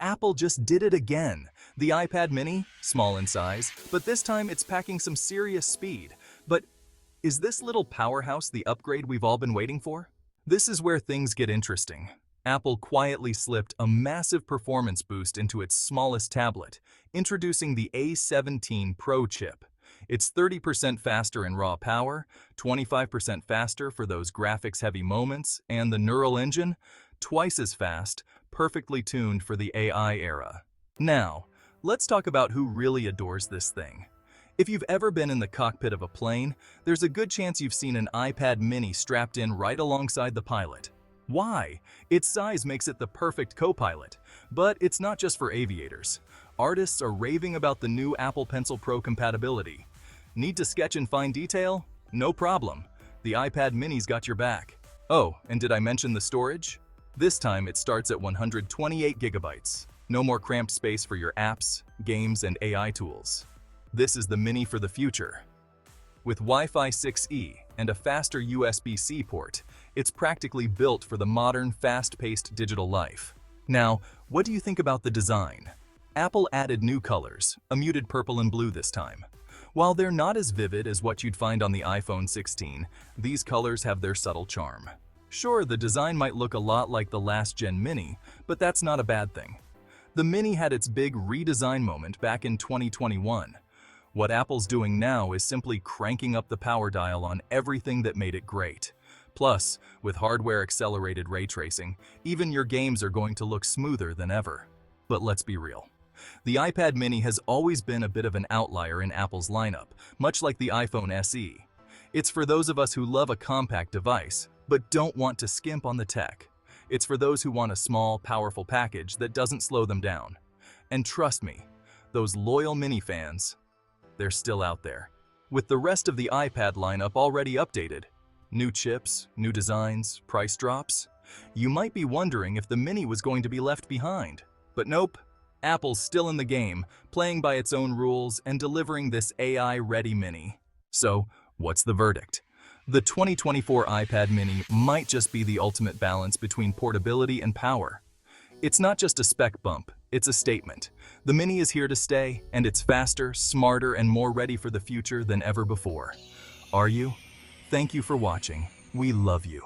Apple just did it again. The iPad mini, small in size, but this time it's packing some serious speed. But is this little powerhouse the upgrade we've all been waiting for? This is where things get interesting. Apple quietly slipped a massive performance boost into its smallest tablet, introducing the A17 Pro chip. It's 30% faster in raw power, 25% faster for those graphics-heavy moments, and the neural engine, twice as fast, perfectly tuned for the AI era. Now, let's talk about who really adores this thing. If you've ever been in the cockpit of a plane, there's a good chance you've seen an iPad mini strapped in right alongside the pilot. Why? Its size makes it the perfect co-pilot. But it's not just for aviators. Artists are raving about the new Apple Pencil Pro compatibility. Need to sketch in fine detail? No problem. The iPad mini's got your back. Oh, and did I mention the storage? This time it starts at 128 gigabytes. No more cramped space for your apps, games, and AI tools. This is the mini for the future. With Wi-Fi 6E and a faster USB-C port, it's practically built for the modern, fast-paced digital life. Now, what do you think about the design? Apple added new colors, a muted purple and blue this time. While they're not as vivid as what you'd find on the iPhone 16, these colors have their subtle charm. Sure, the design might look a lot like the last-gen Mini, but that's not a bad thing. The Mini had its big redesign moment back in 2021. What Apple's doing now is simply cranking up the power dial on everything that made it great. Plus, with hardware-accelerated ray tracing, even your games are going to look smoother than ever. But let's be real. The iPad mini has always been a bit of an outlier in Apple's lineup, much like the iPhone SE. It's for those of us who love a compact device, but don't want to skimp on the tech. It's for those who want a small, powerful package that doesn't slow them down. And trust me, those loyal mini fans, they're still out there. With the rest of the iPad lineup already updated, new chips, new designs, price drops, you might be wondering if the mini was going to be left behind. But nope. Apple's still in the game, playing by its own rules and delivering this AI-ready mini. So, what's the verdict? The 2024 iPad mini might just be the ultimate balance between portability and power. It's not just a spec bump, it's a statement. The mini is here to stay, and it's faster, smarter, and more ready for the future than ever before. Are you? Thank you for watching. We love you.